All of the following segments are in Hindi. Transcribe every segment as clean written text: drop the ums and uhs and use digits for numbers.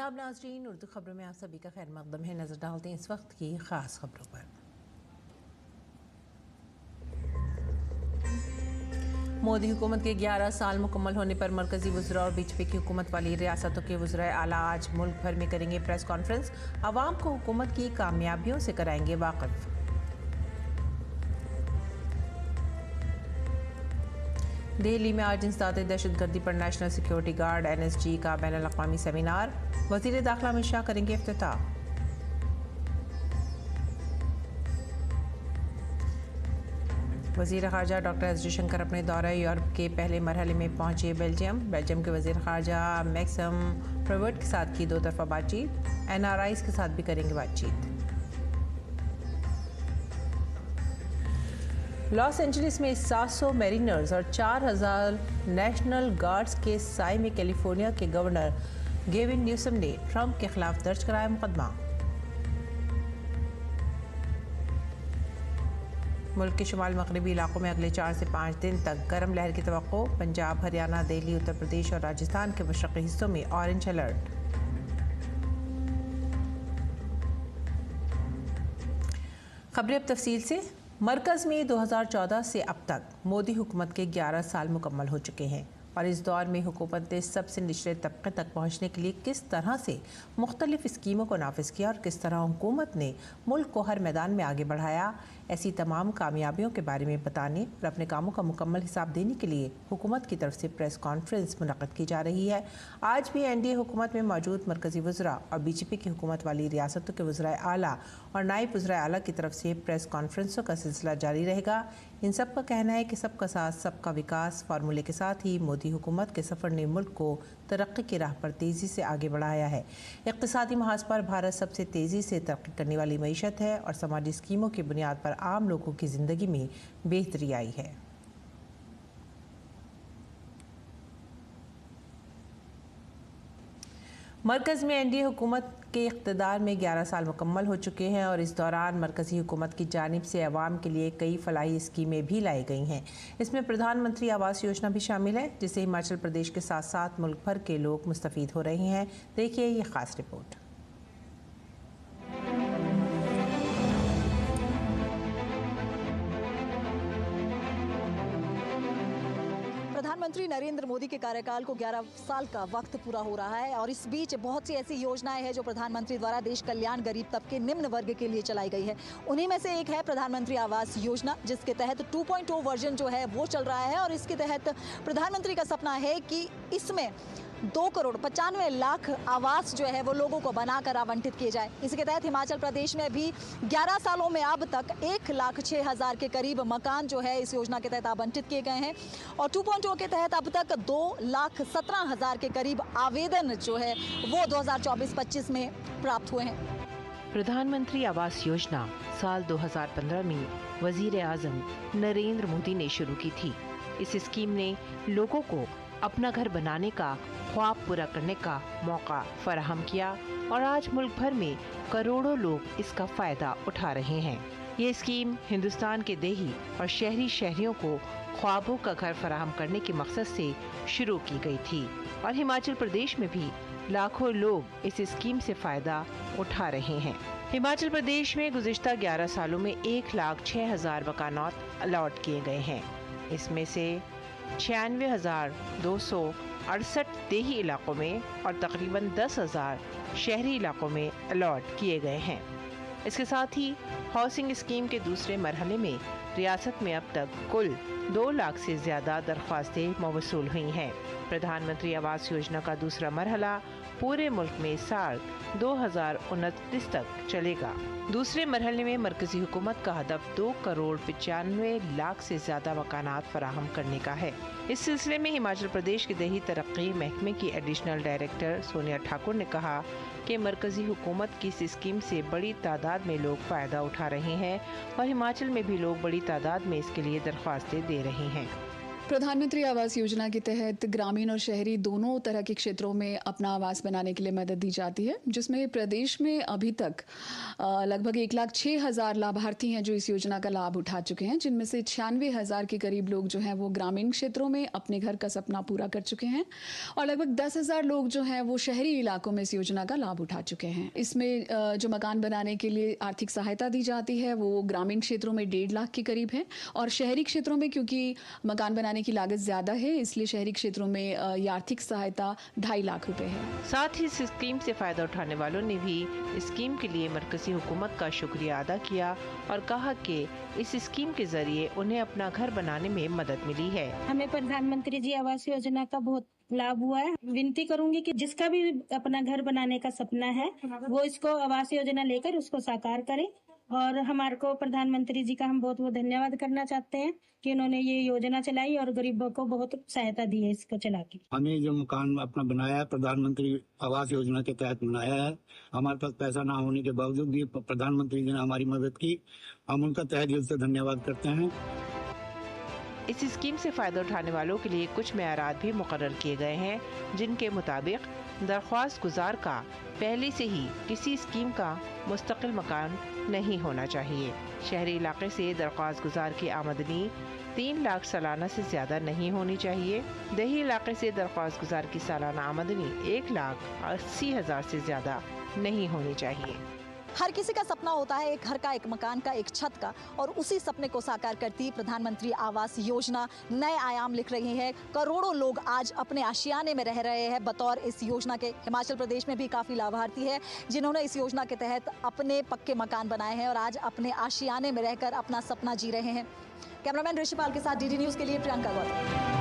आदाब नाज़रीन, उर्दू खबरों में आप सभी का खैर मकदम है। नज़र डालते हैं इस वक्त की ख़ास खबरों पर। मोदी हुकूमत के 11 साल मुकम्मल होने पर मरकज़ी वज़रा और बीजेपी की हुकूमत वाली रियासतों के वज़राए आला आज मुल्क भर में करेंगे प्रेस कॉन्फ्रेंस। आवाम को हुकूमत की कामयाबियों से कराएंगे वाकिफ़। दिल्ली में आज इंसदाद दहशतगर्दी पर नेशनल सिक्योरिटी गार्ड NSG का बैनुल-अक़वामी सेमिनार। वज़ीर दाखिला अमित शाह करेंगे इफ्तिताह। वज़ीर ख़ारजा डॉक्टर एस जयशंकर अपने दौरे यूरोप के पहले मरहले में पहुंचे बेल्जियम के वज़ीर ख़ारजा मैक्सम प्रेवर्ट के साथ की 2 तरफ़ा बातचीत। NRIs के साथ भी करेंगे बातचीत। लॉस एंजलिस में 700 मैरिनर्स और 4000 नेशनल गार्ड्स के साए में कैलिफोर्निया के गवर्नर गेविन न्यूसम ने ट्रंप के खिलाफ दर्ज कराया मुकदमा। मुल्क के शुमाल मगरबी इलाकों में अगले 4 से 5 दिन तक गर्म लहर की तवक्को। पंजाब, हरियाणा, दिल्ली, उत्तर प्रदेश और राजस्थान के मशरक़ी हिस्सों में ऑरेंज अलर्ट। खबरें अब तफसील से। मरकज़ में 2014 से अब तक मोदी हुकूमत के 11 साल मुकम्मल हो चुके हैं और इस दौर में हुकूमत ने सबसे निचले तबके तक पहुँचने के लिए किस तरह से मुख्तलिफ स्कीमों को नाफिज किया और किस तरह हुकूमत ने मुल्क को हर मैदान में आगे बढ़ाया, ऐसी तमाम कामयाबियों के बारे में बताने और अपने कामों का मुकम्मल हिसाब देने के लिए हुकूमत की तरफ से प्रेस कॉन्फ्रेंस मुनक़्क़द की जा रही है। आज भी NDA हुकूमत में मौजूद मरकज़ी वज़रा और बीजेपी की हुकूमत वाली रियासतों के वज़राए आला और नायब वज़राए आला की तरफ से प्रेस कॉन्फ्रेंसों का सिलसिला जारी रहेगा। इन सब का कहना है कि सबका साथ सबका विकास फार्मूले के साथ ही मोदी हुकूमत के सफ़र ने मुल्क को तरक्की की राह पर तेज़ी से आगे बढ़ाया है। इक़्तिसादी महाज पर भारत सबसे तेज़ी से तरक्की करने वाली मईशत है और समाजी स्कीमों की बुनियाद पर आम लोगों की ज़िंदगी में बेहतरी आई है। मरकज़ में NDA हुकूमत के इक़्तिदार में 11 साल मुकम्मल हो चुके हैं और इस दौरान मरकज़ी हुकूमत की जानिब से अवाम के लिए कई फलाही स्कीमें भी लाई गई हैं। इसमें प्रधानमंत्री आवास योजना भी शामिल है, जिससे हिमाचल प्रदेश के साथ साथ मुल्क भर के लोग मुस्तफ़ीद हो रहे हैं। देखिए ये ख़ास रिपोर्ट। प्रधानमंत्री नरेंद्र मोदी के कार्यकाल को 11 साल का वक्त पूरा हो रहा है और इस बीच बहुत सी ऐसी योजनाएं हैं जो प्रधानमंत्री द्वारा देश कल्याण गरीब तबके निम्न वर्ग के लिए चलाई गई है। उन्हीं में से एक है प्रधानमंत्री आवास योजना, जिसके तहत 2.0 वर्जन जो है वो चल रहा है और इसके तहत प्रधानमंत्री का सपना है कि इसमें 2,95,00,000 आवास जो है वो लोगों को बनाकर आवंटित किए जाए। इसके तहत हिमाचल प्रदेश में भी 11 सालों में अब तक 1,06,000 के करीब मकान जो है इस योजना के तहत आवंटित किए गए हैं और 2.0 के तहत अब तक 2,17,000 के करीब आवेदन जो है वो 2024-25 में प्राप्त हुए हैं। प्रधानमंत्री आवास योजना साल 2015 में वजीर आजम नरेंद्र मोदी ने शुरू की थी। इस स्कीम ने लोगों को अपना घर बनाने का ख्वाब पूरा करने का मौका फराहम किया और आज मुल्क भर में करोड़ों लोग इसका फ़ायदा उठा रहे हैं। ये स्कीम हिंदुस्तान के देही और शहरी शहरियों को ख्वाबों का घर फराहम करने के मकसद से शुरू की गई थी और हिमाचल प्रदेश में भी लाखों लोग इस स्कीम से फ़ायदा उठा रहे हैं। हिमाचल प्रदेश में गुज़िश्ता 11 सालों में 1,06,000 मकानात अलॉट किए गए हैं। इसमें से 96,268 देही इलाकों में और तकरीबन 10,000 शहरी इलाकों में अलॉट किए गए हैं। इसके साथ ही हाउसिंग स्कीम के दूसरे मरहले में रियासत में अब तक कुल 2 लाख से ज़्यादा दरख्वास्तें मौसूल हुई हैं। प्रधानमंत्री आवास योजना का दूसरा मरहला पूरे मुल्क में साल 2029 तक चलेगा। दूसरे मरहले में मरकजी हुकूमत का हदफ 2,95,00,000 से ज्यादा मकानात फराहम करने का है। इस सिलसिले में हिमाचल प्रदेश के देही तरक्की महकमे की एडिशनल डायरेक्टर सोनिया ठाकुर ने कहा कि मरकजी हुकूमत की इस स्कीम से बड़ी तादाद में लोग फ़ायदा उठा रहे हैं और हिमाचल में भी लोग बड़ी तादाद में इसके लिए दरख्वास्तें दे रहे हैं। प्रधानमंत्री आवास योजना के तहत ग्रामीण और शहरी दोनों तरह के क्षेत्रों में अपना आवास बनाने के लिए मदद दी जाती है, जिसमें प्रदेश में अभी तक लगभग 1,06,000 लाभार्थी हैं जो इस योजना का लाभ उठा चुके हैं, जिनमें से 96,000 के करीब लोग जो हैं वो ग्रामीण क्षेत्रों में अपने घर का सपना पूरा कर चुके हैं और लगभग 10,000 लोग जो हैं वो शहरी इलाकों में इस योजना का लाभ उठा चुके हैं। इसमें जो मकान बनाने के लिए आर्थिक सहायता दी जाती है वो ग्रामीण क्षेत्रों में 1.5 लाख के करीब है और शहरी क्षेत्रों में क्योंकि मकान बनाने की लागत ज्यादा है इसलिए शहरी क्षेत्रों में ये आर्थिक सहायता 2.5 लाख रुपए है। साथ ही इस स्कीम से फायदा उठाने वालों ने भी इस स्कीम के लिए मरकजी हुकूमत का शुक्रिया अदा किया और कहा कि इस स्कीम के जरिए उन्हें अपना घर बनाने में मदद मिली है। हमें प्रधानमंत्री जी आवास योजना का बहुत लाभ हुआ है। विनती करूंगी कि जिसका भी अपना घर बनाने का सपना है वो इसको आवास योजना लेकर उसको साकार करे और हमारे को प्रधानमंत्री जी का हम बहुत बहुत धन्यवाद करना चाहते हैं कि उन्होंने ये योजना चलाई और गरीबों को बहुत सहायता दी है इसको चला के। हमें जो मकान अपना बनाया है प्रधानमंत्री आवास योजना के तहत बनाया है। हमारे पास पैसा ना होने के बावजूद भी प्रधानमंत्री जी ने हमारी मदद की, हम उनका तहे दिल से धन्यवाद करते हैं। इस स्कीम से फायदा उठाने वालों के लिए कुछ मेयारात भी मुकर्रर किए गए हैं, जिनके मुताबिक दरख्वास्त गुजार का पहले से ही किसी स्कीम का मुस्तकिल मकान नहीं होना चाहिए। शहरी इलाके से दरख्वास्त गुजार की आमदनी 3 लाख सालाना से ज़्यादा नहीं होनी चाहिए। देही इलाके से दरख्वास्त गुजार की सालाना आमदनी 1,80,000 से ज़्यादा नहीं होनी चाहिए। हर किसी का सपना होता है एक घर का, एक मकान का, एक छत का और उसी सपने को साकार करती प्रधानमंत्री आवास योजना नए आयाम लिख रही है। करोड़ों लोग आज अपने आशियाने में रह रहे हैं बतौर इस योजना के। हिमाचल प्रदेश में भी काफ़ी लाभार्थी है जिन्होंने इस योजना के तहत अपने पक्के मकान बनाए हैं और आज अपने आशियाने में रहकर अपना सपना जी रहे हैं। कैमरामैन ऋषिपाल के साथ DD न्यूज़ के लिए प्रियंका गौतम।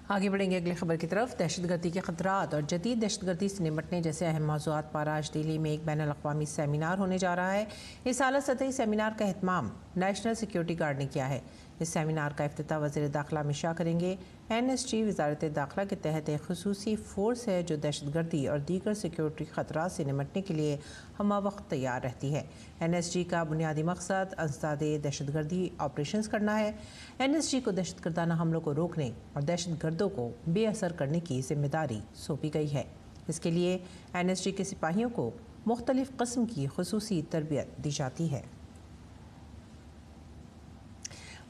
आगे बढ़ेंगे अगली खबर की तरफ। दहशतगर्दी के खतरात और जदीद दहशतगर्दी से निपटने जैसे अहम मौज़ूआत पर आज दिल्ली में एक बैनुल-अक़वामी सेमिनार होने जा रहा है। इस आला सतही सेमिनार का एहतमाम नेशनल सिक्योरिटी गार्ड ने किया है। इस सेमिनार का इफ्तिताह वज़ीर दाखिला अमित शाह करेंगे। NSG वज़ारत दाखिला के तहत एक खुसूसी फोर्स है जो दहशतगर्दी और दीगर सिक्योरिटी ख़तरात से निपटने के लिए हमा वक्त तैयार रहती है। NSG का बुनियादी मकसद अंसदादे दहशतगर्दी ऑपरेशंस करना है। NSG को दहशतगर्दाना हमलों को रोकने और दहशतगर्दों को बेअसर करने की जिम्मेदारी सौंपी गई है। इसके लिए NSG के सिपाहियों को मुख्तलिफ किस्म की खुसूसी तरबियत दी जाती है।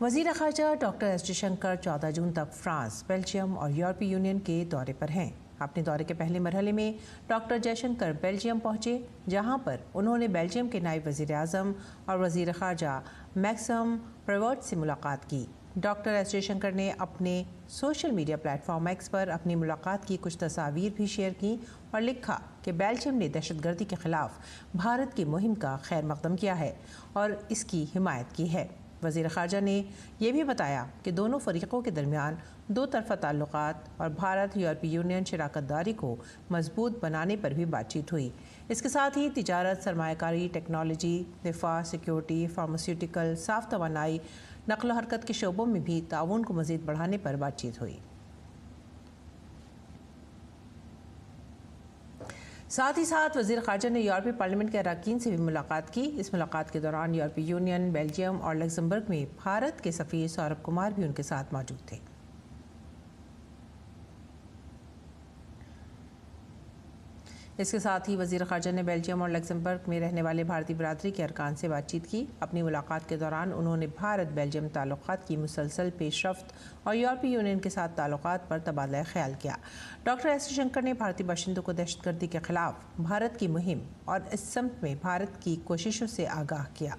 वज़ीर ख़ारजा डॉक्टर एस जयशंकर 14 जून तक फ्रांस, बेल्जियम और यूरोपीय यूनियन के दौरे पर हैं। अपने दौरे के पहले मरहले में डॉक्टर जयशंकर बेल्जियम पहुंचे, जहां पर उन्होंने बेल्जियम के नायब वज़ीर आज़म और वज़ीर ख़ारजा मैक्सम प्रेवर्ट से मुलाकात की। डॉक्टर एस जयशंकर ने अपने सोशल मीडिया प्लेटफॉर्म एक्स पर अपनी मुलाकात की कुछ तस्वीरें भी शेयर की और लिखा कि बेल्जियम ने दहशतगर्दी के ख़िलाफ़ भारत की मुहिम का खैर मकदम किया है और इसकी हिमायत की है। वज़ीर ख़ारजा ने यह भी बताया कि दोनों फ़रीक़ों के दरमियान दो तरफ़ा ताल्लुक़ात और भारत यूरोपीय यूनियन शराकतदारी को मजबूत बनाने पर भी बातचीत हुई। इसके साथ ही तिजारत, सरमायाकारी, टेक्नोलॉजी, दिफा, सिक्योरिटी, फार्मास्यूटिकल, साफ़ तवानाई, नक़ल हरकत के शोबों में भी ताउन को मज़ीद बढ़ाने पर बातचीत हुई। साथ ही साथ वज़ीर ख़ारजा ने यूरोपीय पार्लियामेंट के अरकान से भी मुलाकात की। इस मुलाकात के दौरान यूरोपीय यूनियन, बेल्जियम और लग्जमबर्ग में भारत के सफ़ीर सौरभ कुमार भी उनके साथ मौजूद थे। इसके साथ ही वज़ीर ख़ारजा ने बेल्जियम और लग्जमबर्ग में रहने वाले भारतीय बरादरी के अरकान से बातचीत की। अपनी मुलाकात के दौरान उन्होंने भारत बेल्जियम ताल्लुक़ात की मुसलसल पेशरफ्त और यूरोपीय यूनियन के साथ ताल्लुक़ात पर तबादला ख्याल किया। डॉक्टर एस जयशंकर ने भारतीय बाशिंदों को दहशतगर्दी के ख़िलाफ़ भारत की मुहिम और इस समत में भारत की कोशिशों से आगाह किया।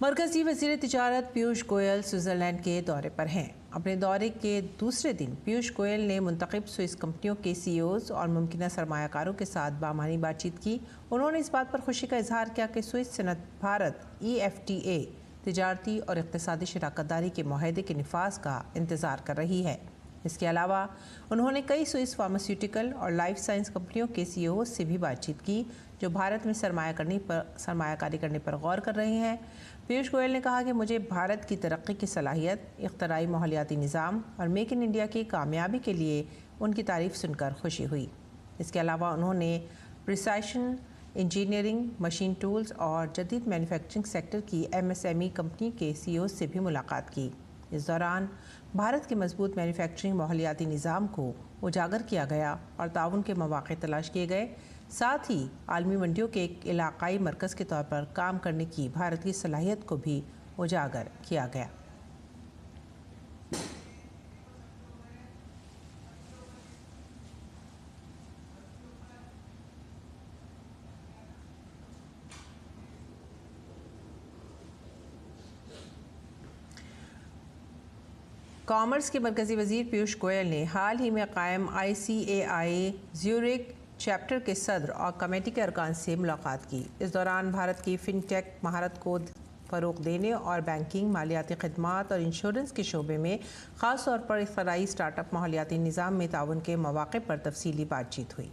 मरकज़ी वज़ीर तिजारत पीयूष गोयल स्विट्ज़रलैंड के दौरे पर हैं। अपने दौरे के दूसरे दिन पीयूष गोयल ने मुंतखब स्विस कंपनियों के CEOs और मुमकिन सरमायाकारों के साथ बामानी बातचीत की। उन्होंने इस बात पर खुशी का इजहार किया कि स्विस सनत भारत EFTA तिजारती और इक़्तिसादी शराकतदारी के मुआहदे के निफाज का इंतज़ार कर रही है। इसके अलावा उन्होंने कई स्विस फार्मास्यूटिकल और लाइफ साइंस कंपनियों के सीईओ से भी बातचीत की जो भारत में सरमायाकारी करने पर गौर कर रहे हैं। पीयूष गोयल ने कहा कि मुझे भारत की तरक्की की सलाहियत, इख्तराई माहौलियाती निज़ाम और मेक इन इंडिया की कामयाबी के लिए उनकी तारीफ सुनकर खुशी हुई। इसके अलावा उन्होंने प्रिसाइशन इंजीनियरिंग, मशीन टूल्स और जदीद मैन्युफैक्चरिंग सेक्टर की MSME कंपनी के सीईओ से भी मुलाकात की। इस दौरान भारत के मजबूत मैन्युफैक्चरिंग माहौलियाती निज़ाम को उजागर किया गया और ताउन के मौक़े तलाश किए गए। साथ ही आलमी मंडियों के एक इलाकाई मरकज़ के तौर पर काम करने की भारत की सलाहियत को भी उजागर किया गया। कॉमर्स के मरकज़ी वज़ीर पीयूष गोयल ने हाल ही में कायम ICAI ज़्यूरिख चैप्टर के सदर और कमेटी के अरकान से मुलाकात की। इस दौरान भारत की फिनटेक महारत को फ़रोग़ देने और बैंकिंग, मालियाती खदमात और इंश्योरेंस के शोबे में ख़ास तौर पर इख्तराई स्टार्टअप माहौलियाती निज़ाम में ताउन के मौक़े पर तफसीली बातचीत हुई।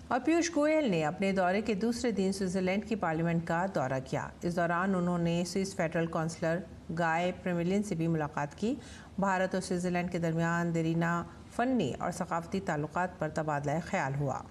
और पीयूष गोयल ने अपने दौरे के दूसरे दिन स्विट्ज़रलैंड की पार्लियामेंट का दौरा किया। इस दौरान उन्होंने स्विस फेडरल काउंसलर गाय प्रेमिलिन से भी मुलाकात की। भारत और स्विट्ज़रलैंड के दरमियान देरीना फ़नी और सकाफ़ती ताल्लुकात पर तबादला ख्याल हुआ।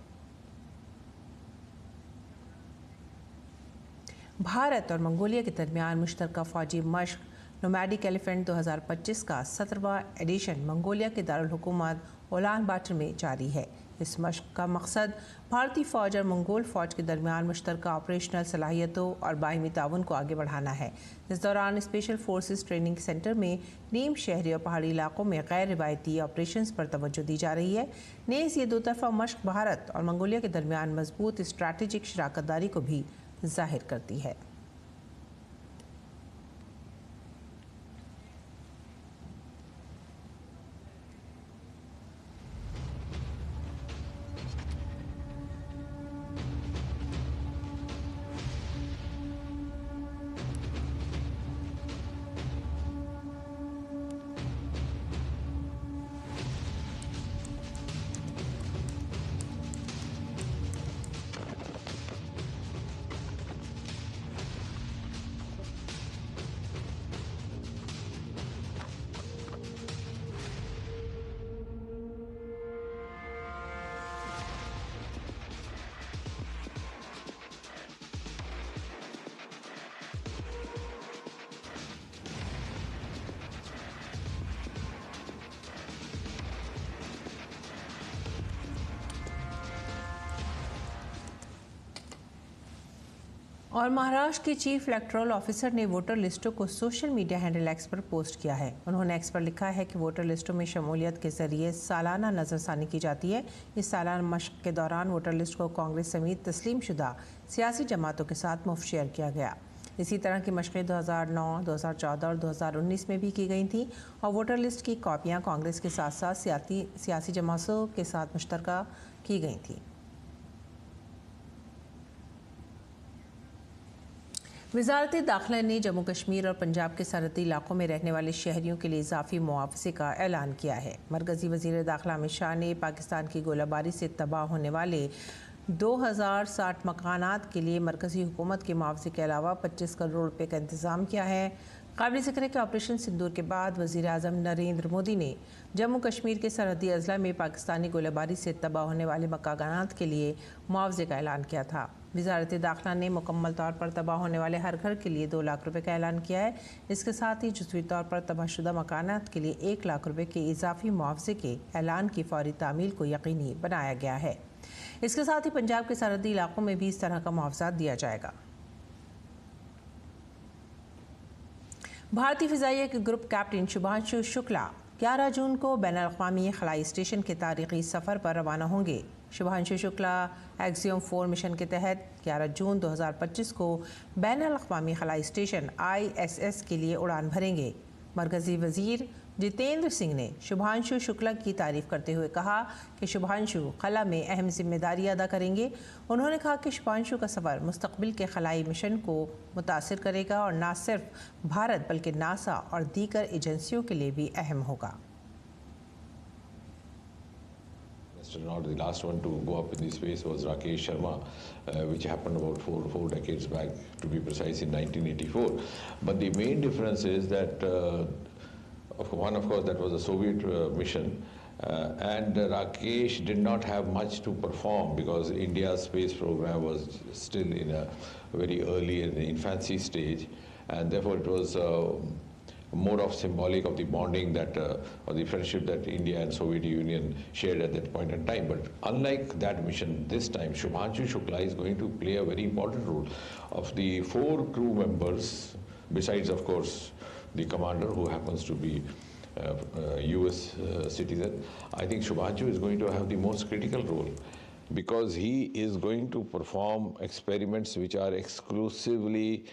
भारत और मंगोलिया के दरमियान मुश्तरका फ़ौजी मश्क नोमैडिक एलिफेंट 2025 का 17वां एडिशन मंगोलिया के दारुल हुकूमत उलान बाटर में जारी है। इस मश्क का मकसद भारतीय फ़ौज और मंगोल फ़ौज के दरमियान मुश्तरका ऑपरेशनल सलाहियतों और बाहिमी ताउन को आगे बढ़ाना है। इस दौरान स्पेशल फोर्सेस ट्रेनिंग सेंटर में नीम शहरी और पहाड़ी इलाकों में गैर रिवायती ऑपरेशंस पर तवज्जो दी जा रही है। नेज़ ये दो तरफ़ा मश्क भारत और मंगोलिया के दरमियान मजबूत स्ट्रैटेजिक शराकत दारी को भी ज़ाहिर करती है। और महाराष्ट्र के चीफ इलेक्टोरल ऑफिसर ने वोटर लिस्टों को सोशल मीडिया हैंडल एक्स पर पोस्ट किया है। उन्होंने एक्स पर लिखा है कि वोटर लिस्टों में शमूलियत के जरिए सालाना नज़रसानी की जाती है। इस सालाना मशक के दौरान वोटर लिस्ट को कांग्रेस समेत तस्लीम शुदा सियासी जमातों के साथ मुफ्त शेयर किया गया। इसी तरह की मशक़ें 2009, 2014 और 2019 में भी की गई थीं और वोटर लिस्ट की कॉपियाँ कांग्रेस के साथ साथ सियासी जमातों के साथ मुश्तरका की गई थीं। वज़ारत दाखिला ने जम्मू कश्मीर और पंजाब के सरहदी इलाकों में रहने वाले शहरियों के लिए इजाफी मुआवजे का ऐलान किया है। मरकज़ी वज़ीर दाखिला अमित शाह ने पाकिस्तान की गोलाबारी से तबाह होने वाले 2060 मकानात के लिए मरकज़ी हुकूमत के मुआवजे के अलावा 25 करोड़ रुपये का इंतज़ाम किया है। काबिल ज़िक्र है कि ऑपरेशन सिंदूर के बाद वज़ीर आज़म नरेंद्र मोदी ने जम्मू कश्मीर के सरहदी अजला में पाकिस्तानी गोलाबारी से तबाह होने वाले मकानात के लिए मुआवजे का ऐलान किया था। वज़ारत दाखिला ने मुकम्मल तौर पर तबाह होने वाले हर घर के लिए 2 लाख रुपये का ऐलान किया है। इसके साथ ही जुज़वी तौर पर तबाहशुदा मकानात के लिए 1 लाख रुपये के इजाफी मुआवजे के ऐलान की फौरी तामील को यकीनी बनाया गया है। इसके साथ ही पंजाब के सरहदी इलाकों में भी इस तरह का मुआवजा दिया जाएगा। भारतीय फ़िज़ाइया के ग्रुप कैप्टन शुभांशु शुक्ला 11 जून को बैनुल-अक़वामी खलाई स्टेशन के तारीख़ी सफ़र पर रवाना होंगे। शुभांशु शुक्ला एक्सियोम 4 मिशन के तहत 11 जून 2025 को बैनुल-अक़वामी खलाई स्टेशन ISS के लिए उड़ान भरेंगे। मरकज़ी वज़ीर जितेंद्र सिंह ने शुभांशु शुक्ला की तारीफ करते हुए कहा कि शुभांशु खला में अहम जिम्मेदारी अदा करेंगे। उन्होंने कहा कि शुभांशु का सफ़र मुस्तकबिल के खलाई मिशन को मुतासिर करेगा और न सिर्फ भारत बल्कि नासा और दीगर एजेंसियों के लिए भी अहम होगा। Not the last one to go up in this space was Rakesh Sharma, which happened about four decades back, to be precise, in 1984. But the main difference is that, of course, that was a Soviet mission, and Rakesh did not have much to perform because India's space program was still in a very early in the infancy stage, and therefore it was more of symbolic of the bonding that or the friendship that India and Soviet Union shared at that point in time. But unlike that mission, this time Shubhanshu Shukla is going to play a very important role. Of the 4 crew members, besides of course the commander who happens to be US citizen, I think Shubhanshu is going to have the most critical role, because he is going to perform experiments which are exclusively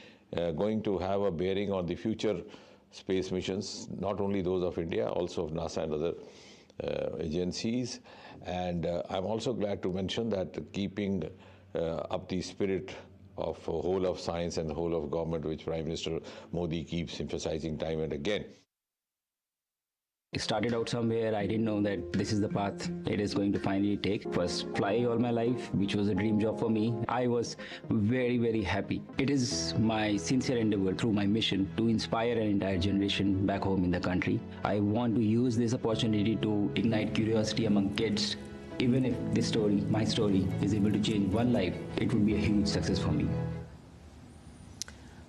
going to have a bearing on the future space missions, not only those of India, also of NASA and other agencies. And I'm also glad to mention that keeping up the spirit of whole of science and whole of government, which Prime Minister Modi keeps emphasizing time and again. I started out somewhere. I didn't know that this is the path it is going to finally take. First fly all my life, which was a dream job for me. I was very, very happy. It is my sincere endeavor through my mission to inspire an entire generation back home in the country. I want to use this opportunity to ignite curiosity among kids. Even if this story, my story, is able to change one life, it would be a huge success for me.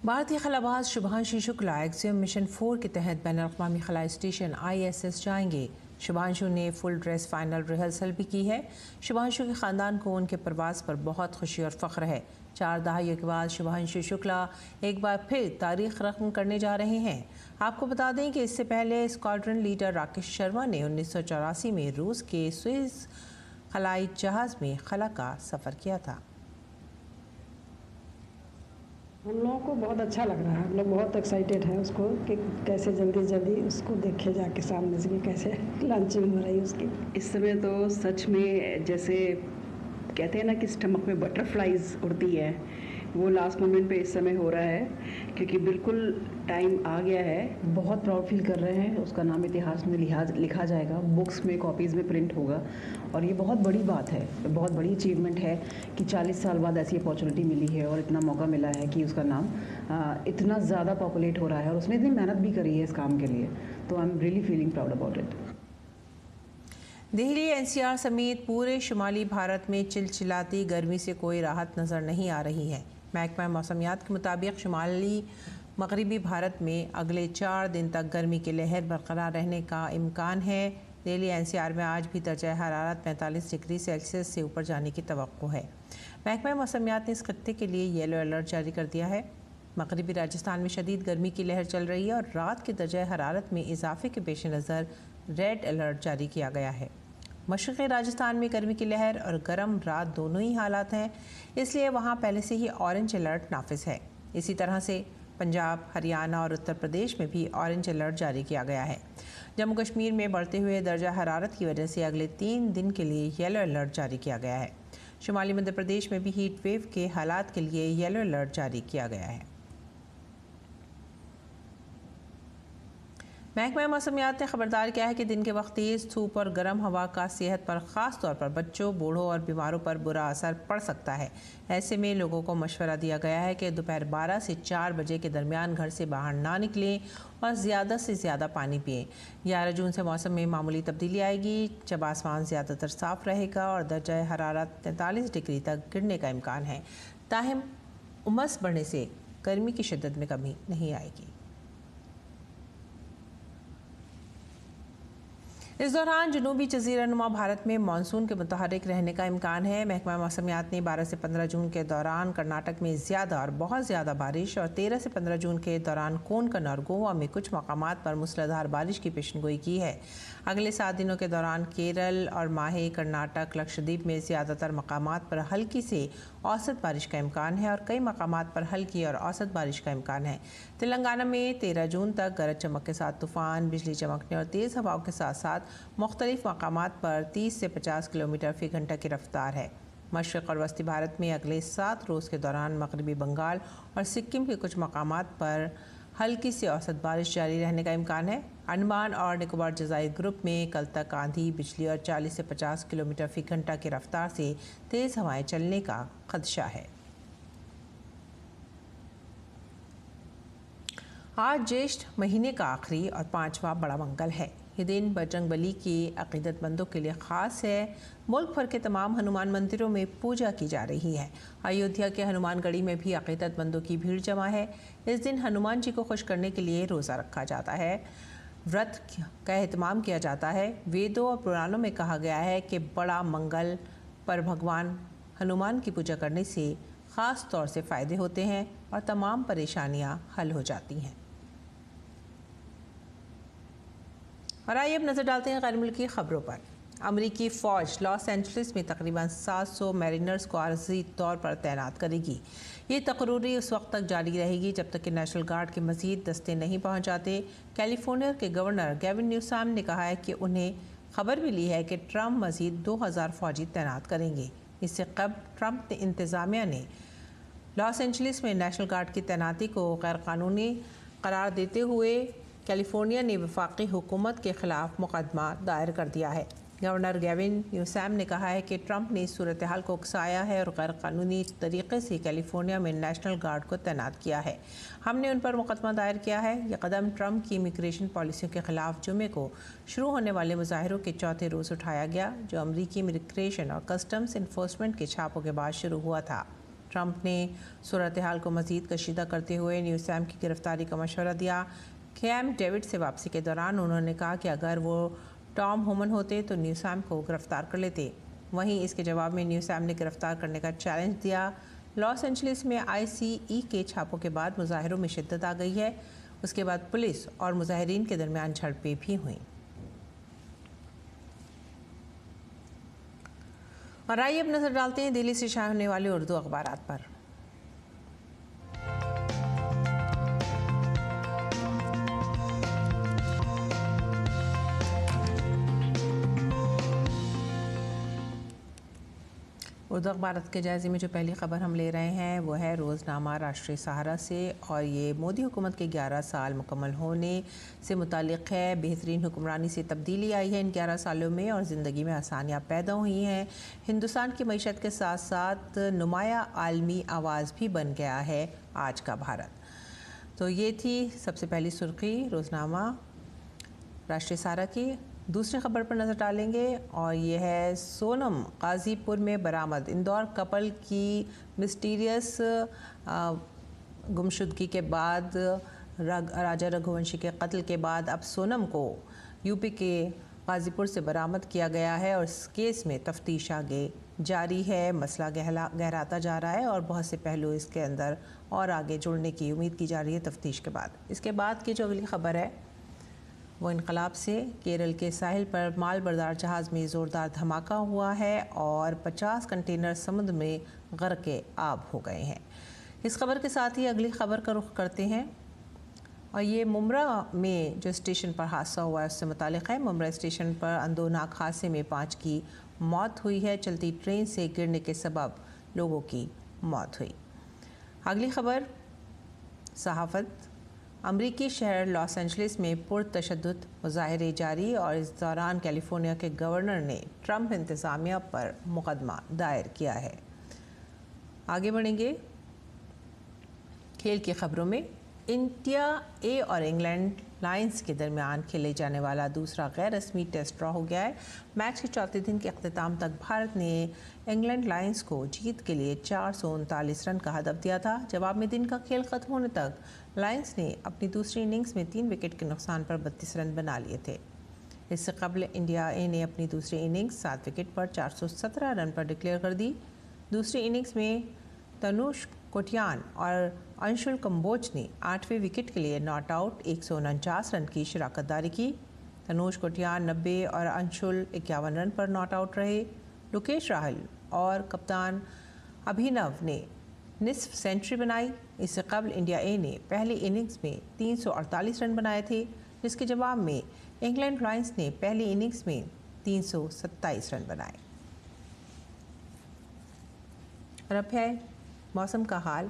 भारतीय खलाबाज शुभांशु शुक्ला एक्सियम मिशन 4 के तहत बैनुल-अक़वामी खलाई स्टेशन ISS जाएंगे। शुभांशु ने फुल ड्रेस फाइनल रिहर्सल भी की है। शुभांशु के ख़ानदान को उनके प्रवास पर बहुत खुशी और फ़ख्र है। 4 दहाइयों के बाद शुभांशु शुक्ला एक बार फिर तारीख रक़म करने जा रहे हैं। आपको बता दें कि इससे पहले स्क्वाड्रन लीडर राकेश शर्मा ने 1984 में रूस के स्विस खलाई जहाज़ में खला का सफ़र किया था। हम लोगों को बहुत अच्छा लग रहा है। हम लोग बहुत एक्साइटेड हैं उसको कि कैसे जल्दी उसको देखे जाके सामने से कि कैसे लॉन्चिंग हो रही है उसकी। इस समय तो सच में जैसे कहते हैं ना कि स्टमक में बटरफ्लाइज उड़ती है, वो लास्ट मोमेंट पे इस समय हो रहा है, क्योंकि बिल्कुल टाइम आ गया है। बहुत प्राउड फील कर रहे हैं। उसका नाम इतिहास में लिखा जाएगा, बुक्स में, कॉपीज़ में प्रिंट होगा, और ये बहुत बड़ी बात है, बहुत बड़ी अचीवमेंट है कि 40 साल बाद ऐसी अपॉर्चुनिटी मिली है और इतना मौका मिला है कि उसका नाम इतना ज़्यादा पॉपुलेट हो रहा है, और उसने इतनी मेहनत भी करी है इस काम के लिए। तो I am really feeling proud about it. Delhi NCR समेत पूरे शुमाली भारत में चिलचिलाती गर्मी से कोई राहत नज़र नहीं आ रही है। महकमा मौसमियात के मुताबिक शुमाली मगरबी भारत में अगले 4 दिन तक गर्मी की लहर बरकरार रहने का इम्कान है। दिल्ली NCR में आज भी दर्जा हरारत 45 डिग्री सेल्सियस से ऊपर जाने की तवक्को है। महकमा मौसमियात ने इस खत्ते के लिए येलो अलर्ट जारी कर दिया है। मगरबी राजस्थान में शदीद गर्मी की लहर चल रही है और रात के दर्जा हरारत में इजाफे के पेश नज़र रेड अलर्ट जारी किया गया है। मशरक़ी राजस्थान में गर्मी की लहर और गर्म रात दोनों ही हालात हैं, इसलिए वहाँ पहले से ही ऑरेंज अलर्ट नाफिज है। इसी तरह से पंजाब, हरियाणा और उत्तर प्रदेश में भी ऑरेंज अलर्ट जारी किया गया है। जम्मू कश्मीर में बढ़ते हुए दर्जा हरारत की वजह से अगले 3 दिन के लिए येलो अलर्ट जारी किया गया है। शुमाली मध्य प्रदेश में भी हीट वेव के हालात के लिए येलो अलर्ट जारी किया गया है। महकमा मौसमियात ने खबरदार किया है कि दिन के वक्त तेज़ धूप और गर्म हवा का सेहत पर ख़ास तौर पर बच्चों, बूढ़ों और बीमारों पर बुरा असर पड़ सकता है। ऐसे में लोगों को मशवरा दिया गया है कि दोपहर 12 से 4 बजे के दरमियान घर से बाहर ना निकलें और ज़्यादा से ज़्यादा पानी पिएँ। 11 जून से मौसम में मामूली तब्दीली आएगी, जब आसमान ज़्यादातर साफ़ रहेगा और दर्जा हरारत 43 डिग्री तक गिरने का इम्कान है। ताहम उमस बढ़ने से गर्मी की शिद्दत में कमी नहीं आएगी। इस दौरान जनूबी जज़ीरा-नुमा भारत में मानसून के मुतहर्रिक रहने का इम्कान है। महकमा मौसमियात ने 12 से 15 जून के दौरान कर्नाटक में ज़्यादा और बहुत ज़्यादा बारिश और 13 से 15 जून के दौरान कोंकण और गोवा में कुछ मकामात पर मूसलाधार बारिश की पेशनगोई की है। अगले 7 दिनों के दौरान केरल और माहे, कर्नाटक, लक्षद्वीप में ज़्यादातर मकामात पर हल्की से औसत बारिश का इम्कान है और कई मकामात पर हल्की और औसत बारिश का इम्कान है। तेलंगाना में 13 जून तक गरज चमक के साथ तूफ़ान, बिजली चमकने और तेज़ हवाओं के साथ साथ मुख्तलिफ मकामात पर 30 से 50 किलोमीटर फ़ी घंटा की रफ्तार है। मशरक़ और वस्ती भारत में अगले 7 रोज़ के दौरान मगरबी बंगाल और सिक्किम के कुछ मकामात पर हल्की से औसत बारिश जारी रहने का इम्कान है। अंडमान और निकोबार जज़ाइर ग्रुप में कल तक आंधी, बिजली और 40 से 50 किलोमीटर फ़ी घंटा की रफ्तार से तेज़ हवाएं चलने का खदशा है। आज ज्येष्ठ महीने का आखिरी और 5वां बड़ा मंगल है। ये दिन बजरंगबली की अक़ीदतमंदों के लिए ख़ास है। मुल्क भर के तमाम हनुमान मंदिरों में पूजा की जा रही है। अयोध्या के हनुमानगढ़ी में भी अक़ीदतमंदों की भीड़ जमा है। इस दिन हनुमान जी को खुश करने के लिए रोज़ा रखा जाता है, व्रत का एहतमाम किया जाता है। वेदों और पुराणों में कहा गया है कि बड़ा मंगल पर भगवान हनुमान की पूजा करने से ख़ास तौर से फ़ायदे होते हैं और तमाम परेशानियाँ हल हो जाती हैं। और आइए अब नज़र डालते हैं गैर मुल्की खबरों पर। अमरीकी फ़ौज लॉस एंजलिस में तकरीबन 700 मैरिनर्स को आर्जी तौर पर तैनात करेगी। ये तकरीरी उस वक्त तक जारी रहेगी जब तक कि नेशनल गार्ड के मज़ीद दस्ते नहीं पहुँच जाते। कैलिफोर्निया के गवर्नर गेविन न्यूसैम ने कहा है कि उन्हें खबर मिली है कि ट्रंप मज़ीद 2000 फ़ौजी तैनात करेंगे। इससे कबल ट्रंप इंतज़ामिया ने लॉस एंजलिस में नेशनल गार्ड की तैनाती को गैरकानूनी करार देते हुए कैलिफोर्निया ने वफाकी हुकूमत के ख़िलाफ़ मुकदमा दायर कर दिया है। गवर्नर गेविन न्यूसैम ने कहा है कि ट्रंप ने इस सूरत हाल को उकसाया है और गैरकानूनी तरीके से कैलिफोर्निया में नेशनल गार्ड को तैनात किया है। हमने उन पर मुकदमा दायर किया है। यह कदम ट्रंप की इमिग्रेशन पॉलिसियों के ख़िलाफ़ जुमे को शुरू होने वाले मुजाहिरों के चौथे रोज़ उठाया गया, जो अमरीकी इमिग्रेशन और कस्टम्स इन्फोर्समेंट के छापों के बाद शुरू हुआ था। ट्रंप ने सूरत हाल को मज़ीद कशीदा करते हुए न्यूसैम की गिरफ्तारी का मशवरा दिया। कैम्प डेविड से वापसी के दौरान उन्होंने कहा कि अगर वो टॉम होमन होते तो न्यूसैम को गिरफ्तार कर लेते। वहीं इसके जवाब में न्यूसैम ने गिरफ्तार करने का चैलेंज दिया। लॉस एंजलिस में ICE के छापों के बाद मुजाहिरों में शिद्दत आ गई है। उसके बाद पुलिस और मुजाहिरीन के दरमियान झड़पें भी हुईं। और आइए अब नज़र डालते हैं दिल्ली से शाया होने वाले उर्दू अखबारात पर। उर्दू अखबारात के जायज़े में जो पहली ख़बर हम ले रहे हैं वो है रोज़नामा राष्ट्रीय सहारा से, और ये मोदी हुकूमत के 11 साल मुकम्मल होने से मुतालिक है। बेहतरीन हुक्मरानी से तब्दीली आई है इन 11 सालों में और ज़िंदगी में आसानियाँ पैदा हुई हैं। हिंदुस्तान की मईशत के साथ साथ नुमाया आलमी आवाज़ भी बन गया है आज का भारत। तो ये थी सबसे पहली सुर्खी रोज़नामा राष्ट्रीय सहारा की। दूसरी खबर पर नज़र डालेंगे और ये है सोनम गाज़ीपुर में बरामद। इंदौर कपल की मिस्टीरियस गुमशुदगी के बाद राजा रघुवंशी के कत्ल के बाद अब सोनम को यूपी के गाज़ीपुर से बरामद किया गया है और इस केस में तफ्तीश आगे जारी है। मसला गहराता जा रहा है और बहुत से पहलू इसके अंदर और आगे जुड़ने की उम्मीद की जा रही है तफ्तीश के बाद। इसके बाद की जो अगली खबर है वो इनकलाब से। केरल के साहिल पर माल बरदार जहाज़ में ज़ोरदार धमाका हुआ है और 50 कंटेनर समुद्र में गर्क़ आब हो गए हैं। इस खबर के साथ ही अगली खबर का रुख करते हैं और ये मुमरा में जो स्टेशन पर हादसा हुआ है उससे मुतालिक है। मुमरा स्टेशन पर अंदोनाक हादसे में 5 की मौत हुई है। चलती ट्रेन से गिरने के सबब लोगों की मौत हुई। अगली खबर सहाफ़त। अमरीकी शहर लॉस एंजलिस में पुरतशद्दुद मुजाहरे जारी और इस दौरान कैलिफोर्निया के गवर्नर ने ट्रंप इंतज़ामिया पर मुकदमा दायर किया है। आगे बढ़ेंगे खेल की खबरों में। इंडिया ए और इंग्लैंड लायंस के दरमियान खेले जाने वाला दूसरा गैर रस्मी टेस्ट ड्रॉ हो गया है। मैच के चौथे दिन के अख्ताम तक भारत ने इंग्लैंड लायंस को जीत के लिए 439 रन का हदफ दिया था। जवाब में दिन का खेल खत्म होने तक लायंस ने अपनी दूसरी इनिंग्स में 3 विकेट के नुकसान पर 32 रन बना लिए थे। इससे कबल इंडिया ए ने अपनी दूसरी इनिंग्स 7 विकेट पर 417 रन पर डिक्लेयर कर दी। दूसरी इनिंग्स में तनुष कोटियान और अंशुल कंबोज ने 8वें विकेट के लिए नॉट आउट 149 रन की शराकतदारी की। तनुष कोटियान 90 और अंशुल 51 रन पर नॉट आउट रहे। लोकेश राहुल और कप्तान अभिनव ने निस्फ सेंचुरी बनाई। इससे कबल इंडिया ए ने पहली इनिंग्स में 348 रन बनाए थे, जिसके जवाब में इंग्लैंड लायंस ने पहली इनिंग्स में 327 रन बनाए। और अब है मौसम का हाल।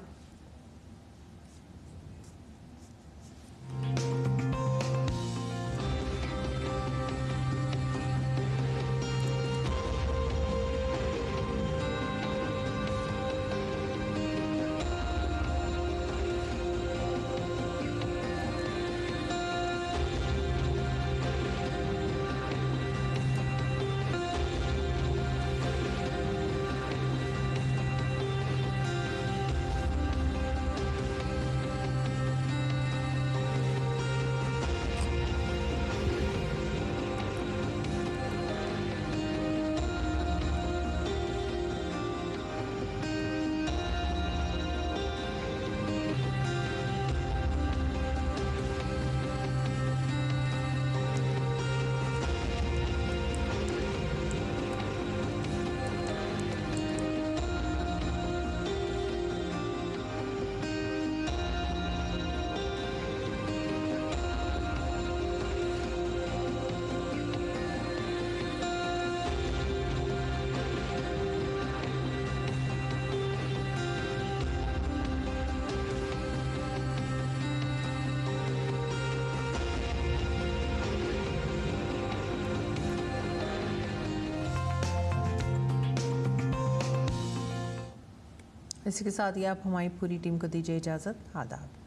इसी के साथ ही आप हमारी पूरी टीम को दीजिए इजाज़त। आदाब।